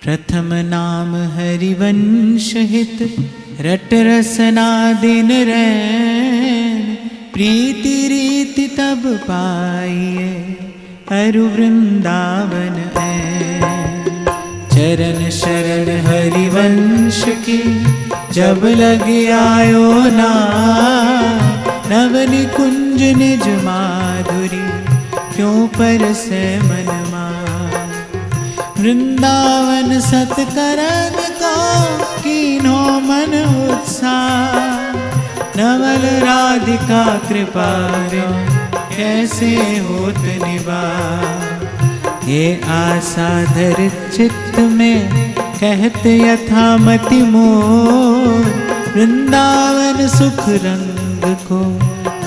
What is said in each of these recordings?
प्रथम नाम हरिवंश हित रट रसना दिन रैन प्रीति रीति तब पाइए अरु वृंदावन ऐन। चरण शरण हरिवंश की जब लग आयो ना नवनि कुंज निज माधुरी क्यों परसे मन मान। वृंदावन सतकरन को कीन्हो मन उत्साह नवल राधिका कृपा कैसे होत निवार। ये आशा धर चित्त में कहते यथामति मोर वृंदावन सुख रंग को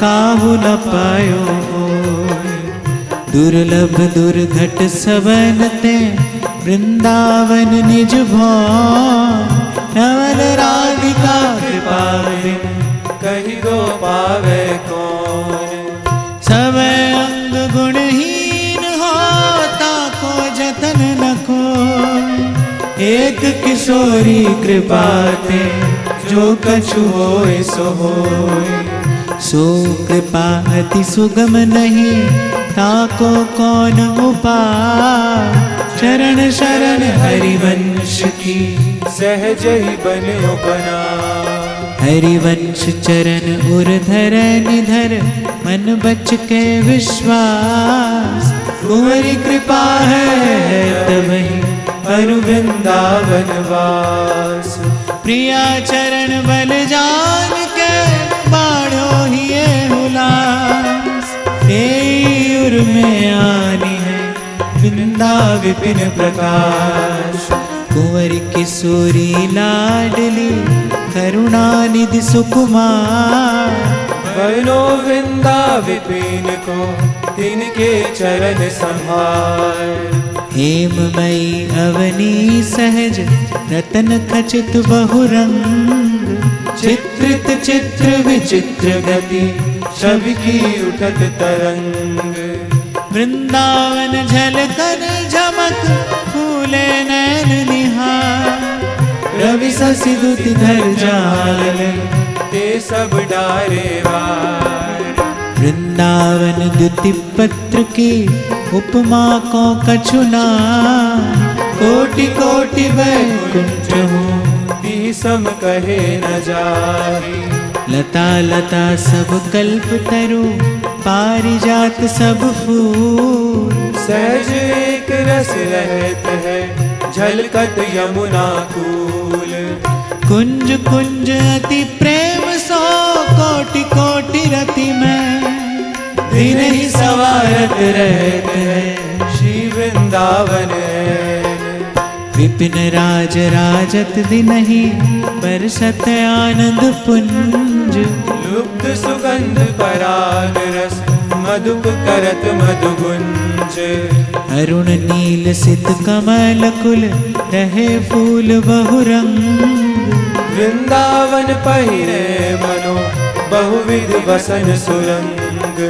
काहू न पायो होय। दुर्लभ दुर्घट सबनते वृंदावन निज भवन नवल राधिका कृपा कही दो पावे कौन। सब अंग गुणहीन होता को जतन न को एक किशोरी कृपा ते जो कछु होय सो होय। सो कृपा अति सुगम नहीं ताको कौन उपाय। चरण शरण हरिवंश की सहज ही बन्यो बना। हरिवंश चरण उर्धर निधर मन बच के विश्वास। कुंवरी कृपा है तबहि अरु वृंदावन वास। प्रिया चरण बल जान के बाढ़ो ही हुलास। तेयुर में आनी है वृंदा विपिन प्रकाश। कुंवरी किशोरी लाडली करुणा निधि सुकुमार। बनो वृंदा विपिन को तिनके चरण संभार। हेममयी अवनी सहज रतन खचित बहुरंग। चित्रित चित्र विचित्र गति छवि की उठत तरंग। वृंदावन झलकर झमक फूले नैन निहार। रवि शशि दुति धर जाल ते सब डारे वार। वृंदावन द्युति पत्र की उपमा को कछुना। कोटि कोटि वैकुंठ हूँ ती सम कहे न जाही। लता लता सब कल्प तरु पारिजात सब फूल। सहज एक रस रहत है झलकत यमुना कूल। कुंज कुंज अति प्रेम सो कोटि कोटि रति में दिन ही सवारत रहते हैं श्री वृंदावन। विपिन राज राजत दिन ही बरसत आनंद पुंज। लुप्त सुगंध पराग रस मधुप करत मधुगुंज। अरुण नील सित कमल कुल रहे फूल बहुरंग। वृंदावन पहिरे मनो बहुविध वसन सुरंग।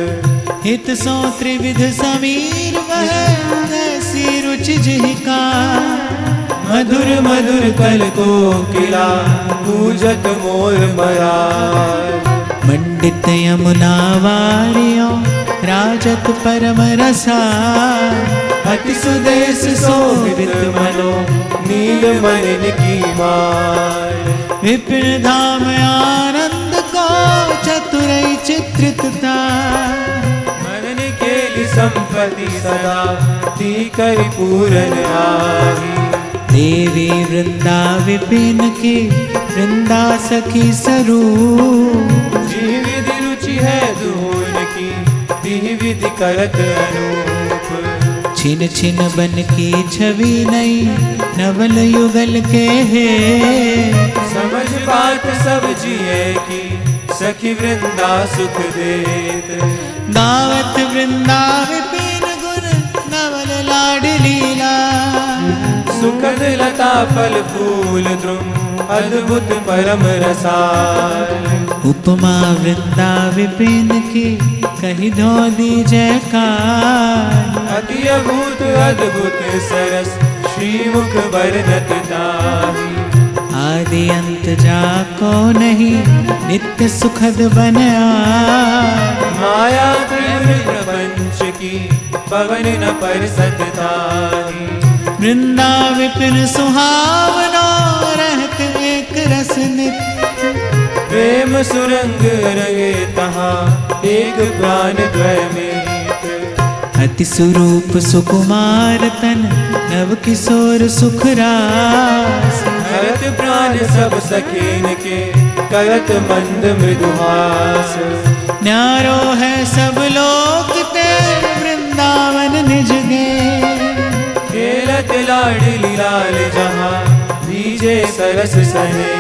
हित सो त्रिविध समीर वह ऐसी रुचि जिहिका। मधुर मधुर कल को किला पूजत मोर मरार। मंडित यमुना वारियों राजत परम रसार। अति सुदेश शोभित मनो नील मलिन की मार। विपिन धाम आनंद को चतुरई चित्रितता। मनन केली संपत्ति सदा ती कर पूरन आही। देवी वृंदा विपिन की वृंदा सखी स्वरूप। जी विधि रुचि है धून की ती विधि करत अनूप। छिन छिन बन की छवि नई नवल युगल के है। समझ बात सब जिए की सखी वृंदा सुख देत। गावत वृंदा विपिन गुण नवल लाड लीला। सुखद लता फल फूल द्रुम अद्भुत परम रसाल। उपमा वृंदा विपिन की कही दो दी जयकार। अति अभूत अद्भुत सरस श्रीमुख बरनत ताहि। आदि अंत जाको नहीं नित्य सुखद बन आए। माया त्रिपुर प्रपंच की पवन न परसत ताहि। वृंदा विपिन सुहावना रहत एक रस नित्य। प्रेम सुरंग रंगे तहाँ एक प्राण द्वैमीत। अति स्वरूप सुकुमार तन नव किशोर सुख रास। हरत प्राण सब सखीन के करत मंद मृदुहास। न्यारो है सब लोक ते वृंदावन निज गे। खेलत लाडली लाल जहाँ भीजे सरस सने।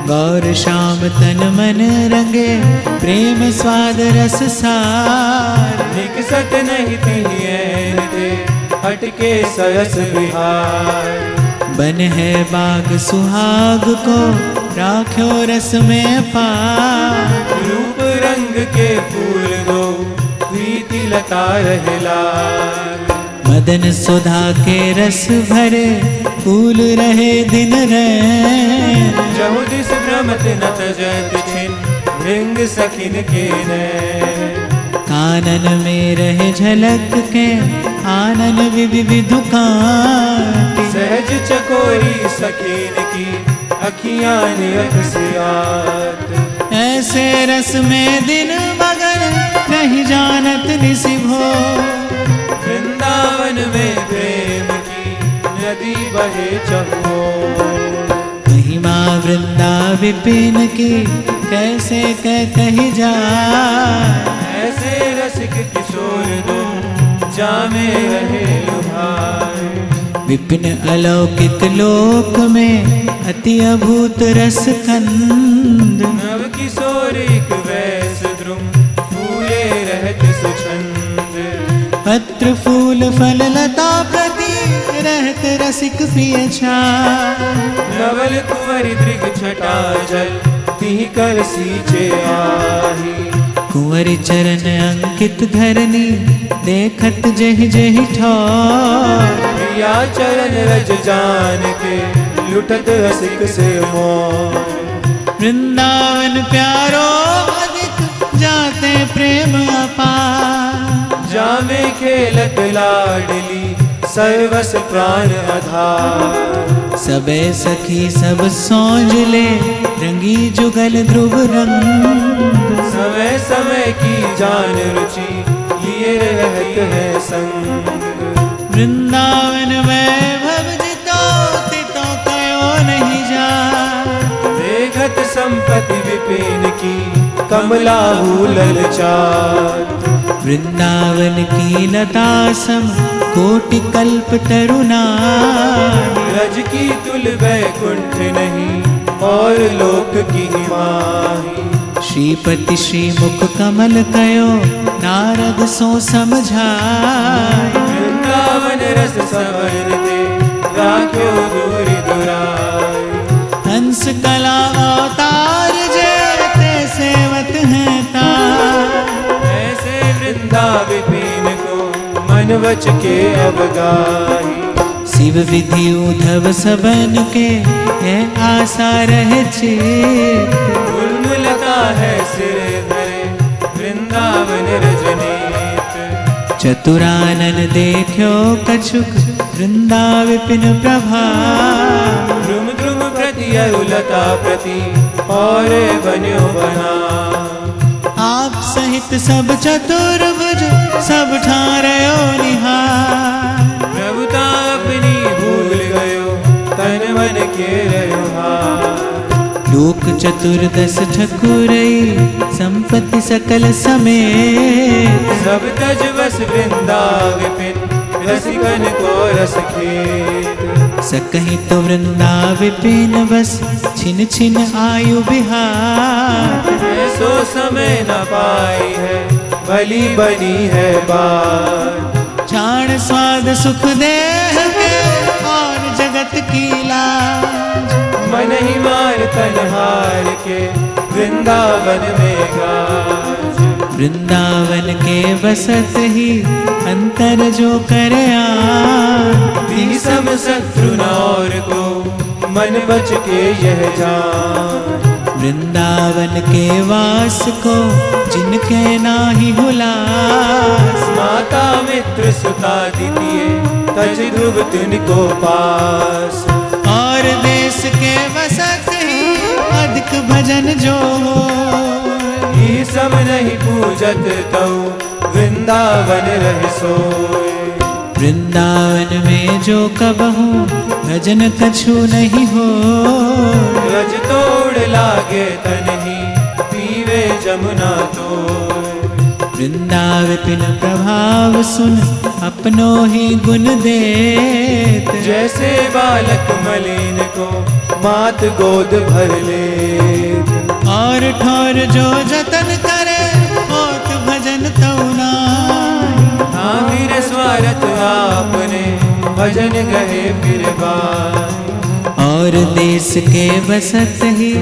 गौर श्याम तन मन रंगे प्रेम स्वाद रस सार। निकसत नहीं तिहियैन ते हटके सरस विहार। बन है बाग सुहाग को राख्यो रस में पार। रूप रंग के फूल दो प्रीति लता रहलार। मदन सुधा के रस भरे फूल रहे दिन रैन। जहु दिस भ्रमत न तजत छिन भृंग सखिन के नैन। कानन में रहे झलक के आनन विविध कांति। सहज चकोरी सखीन की अखियां निरख से आत। ऐसे रस में दिन मगन नहीं जानत निसि भोर। वृंदावन में प्रेम की नदी बहे चहुओर। महिमा वृंदा विपिन की कैसे कही जाए। ऐसे रसिक किशोर दो जामे रहे लुभाए। विपिन अलौकिक लोक में अति अभूत रस कंद। नव किशोर एक वैस द्रुम फूले रहत सुछंद। पत्र फूल फल लता प्रति रहत रसिक प्रिय छाय। नवल कुंवर दृग छटा जल तिहि कर सींचे आही। कुंवर चरण अंकित धरनी देखत जहि जहि ठौर। प्रिया चरण रज जान के लुटत रसिक से मोह। वृंदावन प्यारो अधिक जाते प्रेम अपार। जामे खेलत लाडली सर्वस प्राण आधार। सबे सखी सब सौंज ले रंगी जुगल ध्रुव रंग। समय समय की जान रुचि लिए रहत है संग। वृंदावन वैभव जितो तितो कयो नहीं जा। देखत संपत्ति विपिन की कमला हुलल चात। वृंदावन की लता सम कोटि कल्प तरुणा। रज की तुल वैकुंठ नहीं और लोक की माही। श्रीपति श्रीमुख कमल कयो नारद सो समझाय। वृंदावन रस सवन दे राख्यो दूरि दुराय। हंस कला अवतार जेते सेवत हैं तार। ऐसे वृंदा विपिन को मन वच के अवगाही। शिव विधि उधव सबन के है आशा रहे चित। उन्मलता है सिर धरे वृंदावन रजनीत। चतुरानन देखो कछुक वृंदा विपिन प्रभा। ध्रुम ध्रुम प्रति अरुलता प्रति और बन्यो बना। आप सहित सब चतुर्भुज सब ठारयो निहार। प्रभुता अपनी भूल गयो तन मन के रयो हार। लोक चतुर्दश ठकुरई संपत्ति सकल समेत। सब तज बस वृंदा विपिन रसिकन को रस खेत। सकहि तो वृंदा विपिन बस छिन छिन आयु बिहार। ऐसो समय न पाई है भली बनी है बात। क्षाण स्वाद सुख देह के और जगत की लाज। मन ही मार तन हार के वृंदावन में गाज। वृंदावन के बसत ही अंतर जो कर दी सब शत्रु और को मन बच के यह जान। वृंदावन के वास को जिनके नाही हुलास, माता मित्र सुता दीजिए तज ध्रुव तिनको पास। और देश के बसत ही अधिक भजन जो ये सब नहीं पूजत तऊ वृंदावन रह सोए। वृंदावन में जो कबहू भजन कछु नहीं हो, रज तोड़ लागे तन ही पीवे जमुना तो। वृंदावन प्रभाव सुन अपनो ही गुण देत, जैसे बालक मलिन को मात गोद भर ले। और ठोर जो जतन करे होत भजन तौना। हाँ फिर स्वार्थ आपने भजन गए फिर बार। और देश के बसत ही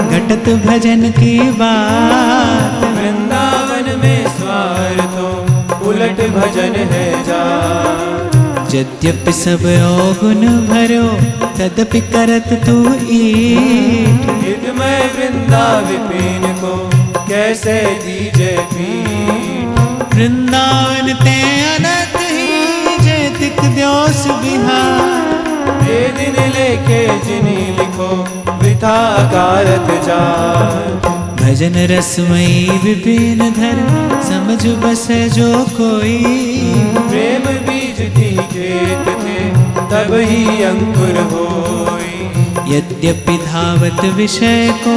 घटत भजन की बात। वृंदावन में स्वार्थो उलट भजन है जा। यद्यपि सब अवगुण भरो तदपि करत तू ईट। हित में वृंदा विपिन को कैसे दीजे पीठ। वृंदावन ते अनत ही जेतिक द्योस बिहार। ये दिन लेके जिनी लिखो वृथा कारत जा। भजन रसमयी विपिन धर समझ बस जो कोई। प्रेम बीज थी खेत थे तब ही अंकुर होई। यद्यपि धावत विषय को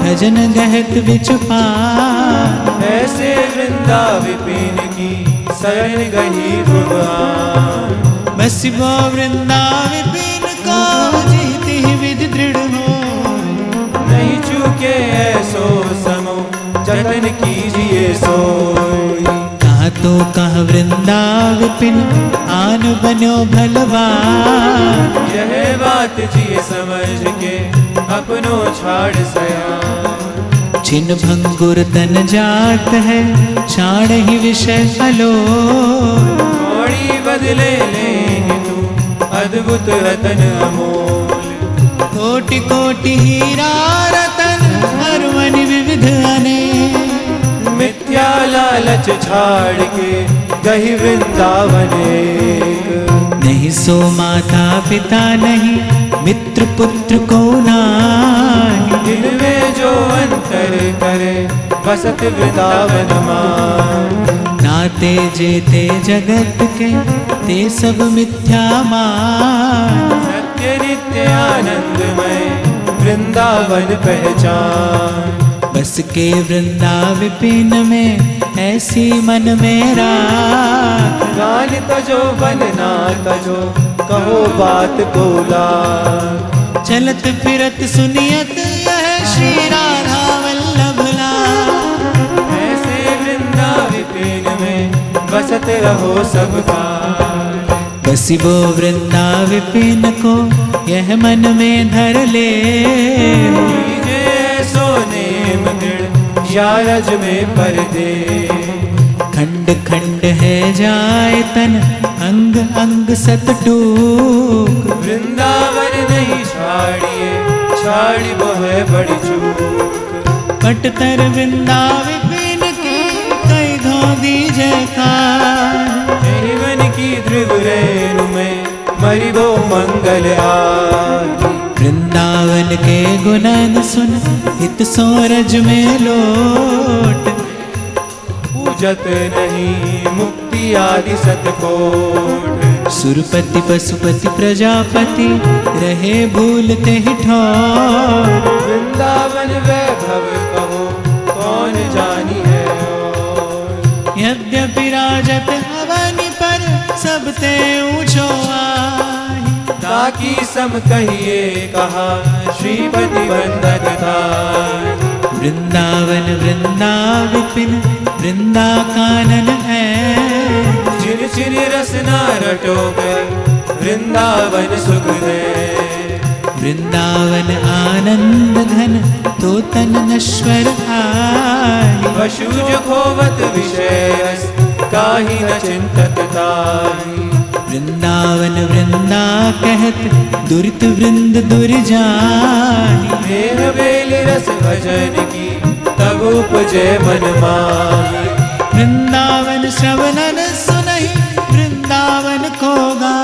भजन गहत बिच पार। ऐसे वृंदा विपिन की शरण गही ध्रुवान। बस वो वृंदा विपिन को जीती विधि दृढ़ हो। नहीं चूके ऐसो समो जतन कीजिए सोई। कहा तो कह वृंदा विपिन आन बनो भलवान। यह बात जिए समझ के अपनो छाड़ सया। छिन भंगुर तन जात है छाड़ ही विषय अलो। थोड़ी बदले ले तू अद्भुत रतन अमोल। कोटि कोटि हीरा रतन हरवन विविध अनेक। मिथ्या लालच छाड़ के गही वृंदावन एक। नहीं सो माता पिता नहीं मित्र पुत्र को नाही। इनमें जो अंतर करे बसत वृंदावन मान। नाते जेते जगत के ते सब मिथ्या मान। सत्य नित्य आनंदमय वृंदावन पहचान। बस के वृंदा विपिन में ऐसी मन मेरा। गान तजो बनना तजो कहो बात को लाग। चलत फिरत सुनियत यह श्री राधा वल्लभ लाल। ऐसे वृंदा विपिन में बसत रहो सब काल। बसी वो वृंदा विपिन को यह मन में धर ले। कीजिए सोने मगड़ या रज में पर्दे। खंड खंड है जाए तन अंग अंग सत टूक। वृंदावन नहीं छाड़िए छाड़ी वो है बड़ी चूक। पटतर वृंदा विपिन की कई धो दीजे कार। जीवन की ध्रुव रेणु में मरी वो मंगल आदि। वृंदावन के गुणन सुन हित सोरज में लोट। पूजत नहीं मुक्ति आदि सतकोट। सुरपति पशुपति प्रजापति रहे भूलते ही ठोर। वृंदावन वैभव कहो कौन जानी है और। यद्यपि राजत अवनि पर सबते ऊंचो आहि। ताकि सम कहिए कहा श्रीपति वंदत था। वृंदावन वृंदा विपिन वृंदा कानन है। चिर चिर रसना रटोकर वृंदावन सुख दे। वृंदावन आनंद घन तो तन नश्वर आहि। वशु जो खोवत विषय काही न चिंतत ताहि। वृंदावन वृंदा कहत दुरित वृंद दुर जाहि। मेह बेल रस भजन की तब उपजे मन माहि। वृंदावन श्रवणन सुनहि वृंदावन को गा।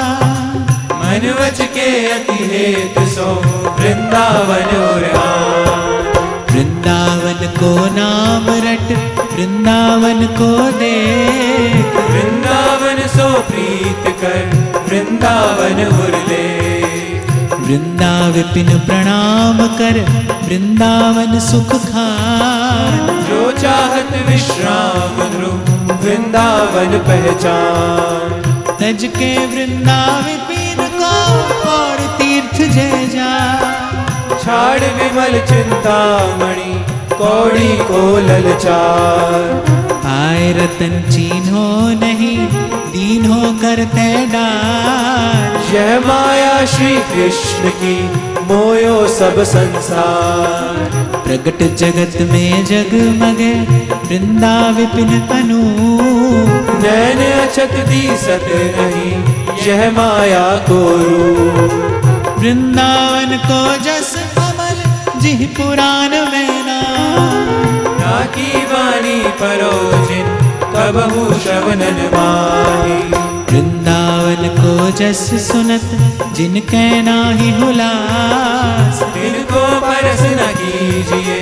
मन वच के अति हेतु सो वृंदावन और आन। वृंदावन को नाम रट वृंदावन को देख। वृंदावन सो प्रीत कर वृंदावन उरले। वृंदा विपिन प्रणाम कर वृंदावन सुख खान। जो चाहत विश्राम ध्रुव वृंदावन पहचान। तज के वृंदा विपिन को और तीर्थ जय जा। छाड़ विमल चिंतामणि कौड़ी को ललचार। आए रतन चीन्हो नहीं दीन हो करते डार। यह माया श्री कृष्ण की मोयो सब संसार। प्रगट जगत में जगमगे वृंदा विपिन अनूप। नैन अचत दिसत नहीं यह माया को रूप। वृंदावन को जस अमल जिह पुराण में नाम। ताकी वाणी परोजिन कबहु श्रवणन माही। वृंदावन को जस सुनत जिनके नाहि हुलास। तिनको परस न कीजिए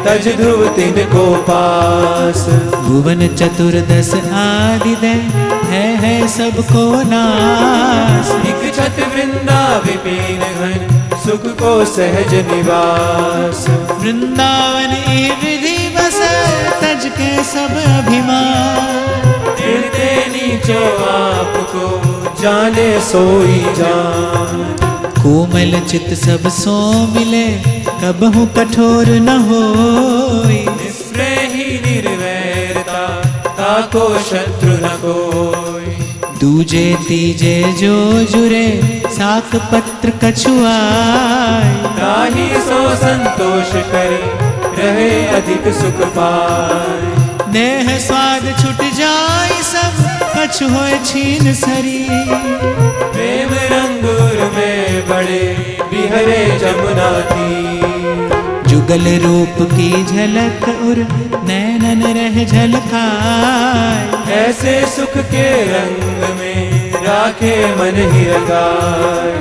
तज ध्रुव तिनको पास। भुवन चतुर्दश आदि दे है सबको नास। एक छत वृंदा विपिन घन सुख को सहज निवास। वृंदावन ई विधि बस तज के सब अभिमान। गिरते नीचो आपको जाने सोई जान। कोमल चित सब सो मिले कबहु कठोर न होई। निस्प्रेही निर्वैरता ताको शत्रु न कोई। दूजे तीजे जो जुरे साक पत्र कछुआई। ताहि सो संतोष करे रहे अधिक सुख पाए। देह स्वाद छुट जाय सब कछु होय छीन सरी। प्रेम रंगूर में बड़े बिहरे जमुना थी। जुगल रूप की झलक उर नैनन रह झलकाय। ऐसे सुख के रंग में राखे मन ही लगाए।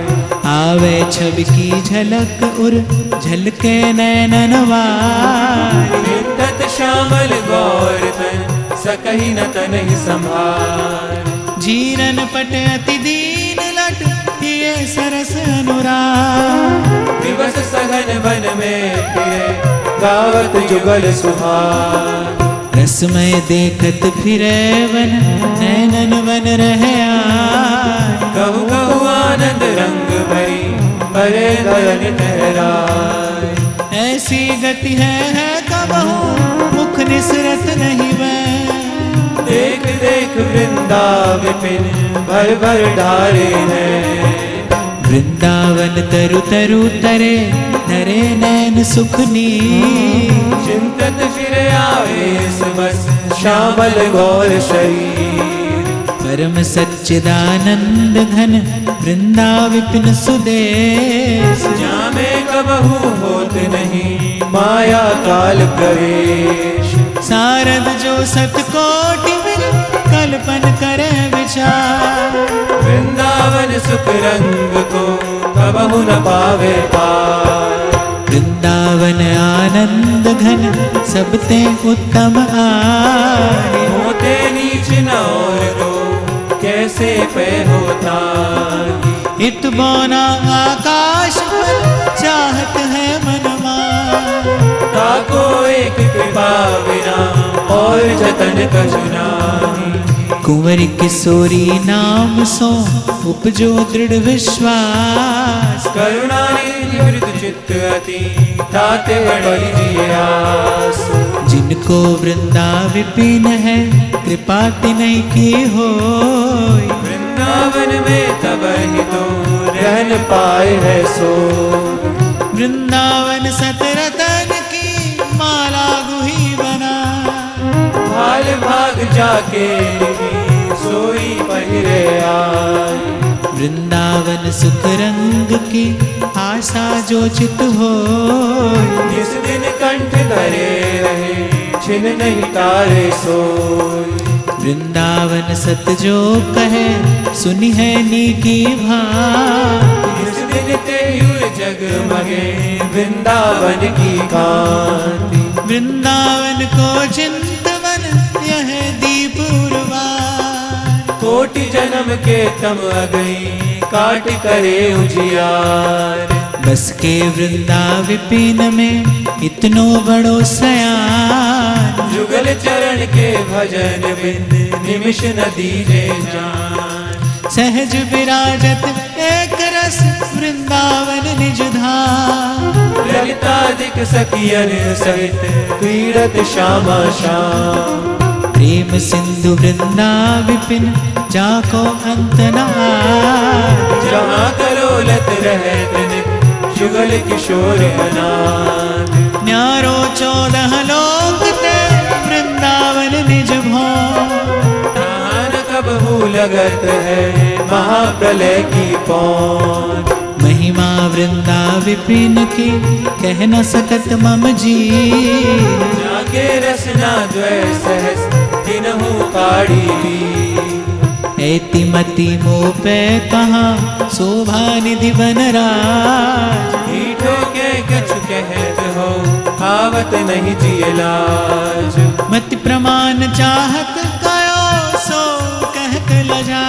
आवे छवि की झलक उर झलके नैनन वाय। विंदत श्यामल गौर तन सकहि न तनहि संभार। जीरन पट अति दीन लट ये सरस अनुराग। दिवस सघन वन में फिरे गावत जुगल सुहार। रसमय देखत फिरे वन नैनन वन रह आय। कहु कहु आनंद रंग भरी परे गगन ठहराए। ऐसी गति है कबहु मुख निसरत नहीं वै। देख देख वृंदा विपिन भर भर ढारे हैं। वृंदावन तरु तरु तरे धरे नैन सुखनी। चिंतत फिर आवेश बस श्यामल गौर शरीर। परम सच्चिदानंद घन वृंदा विपिन सुदेश। जामे कबहु होत नहीं माया काल प्रवेश। सारद जो सतकोटि मिल कल्पन करे विचार। वृंदावन सुख रंग को कबहु न पावे पार। वृंदावन आनंद घन सबते उत्तम आए। होते नीच न और दो कैसे पे होता। इत बोना आकाश पर चाहत है मनमा। ताको एक कृपा बिना और जतन कछु नाही। कुंवरी किशोरी नाम सो उपजो दृढ़ विश्वास। करुणा निवृत चित्त अति ताते बड़ी जिए आस। जिनको वृंदा विपिन है कृपा तिनय की होय। वृंदावन में तब ही तो रहन पाए है सो। वृंदावन सतरतन की माला गुही बना। भाल भाग जाके सोई पहिरे आई। वृंदावन सुख रंग की आशा जो चित हो, जिस दिन कंठ धरे रहे छिन नहीं तारे सोई। वृंदावन सत जो कहे सुनी है नीकी भांति, जिस दिन तेयुर जगमगे वृंदावन की कांति। वृंदावन को चिंतवन यह दीप उर्वार, कोटि जन्म के तम अगई काट करे उजियार। बस के वृंदा विपिन में इतनो बड़ो सयान, जुगल चरण के भजन बिंद निमिष न दीजे जान। सहज विराजत एक रस वृंदावन निज धाम, ललितादिक सखियन सहित क्रीडत श्यामा श्याम। प्रेम सिंधु वृंदा विपिन जाको अंत न आए, जहाँ कलोलत रहत नित जुगल किशोर अनाथ। न्यारो 14 लोक ते वृंदावन निज भों, कहाँ कबहू लगत है महाप्रलय की पौन। महिमा वृंदा विपिन की कह न सकत मम जी, जाके रसना द्वय सहस तिनहु काढ़ी ली। ऐति मति मोह पे कहाँ शोभा निधि बनराज, मीठो के कछु कहत हो आवत नहीं जियलाज। मति प्रमाण चाहत कयो सो कहत लजा,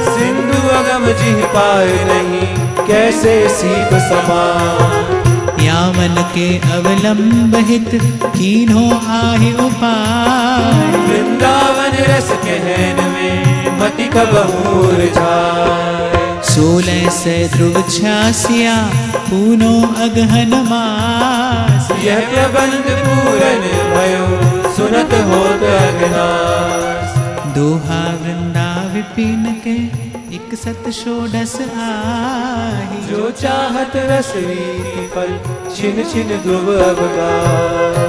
सिंधु अगम जिह पाए नहीं कैसे सीप समान। यामन के अवलंब हित कीन्हो आहि उपाय, वृंदावन रस कहन में मति कबहूर जाए। 16 से ध्रुव 86 पूनो अगहन मास, यह प्रबंध पूरन भयो सुनत होत अघनास। दोहा वृंदा विपिन के 61 षोडश आहि, जो चाहत रस रीति फल छिन छिन ध्रुव अवगास।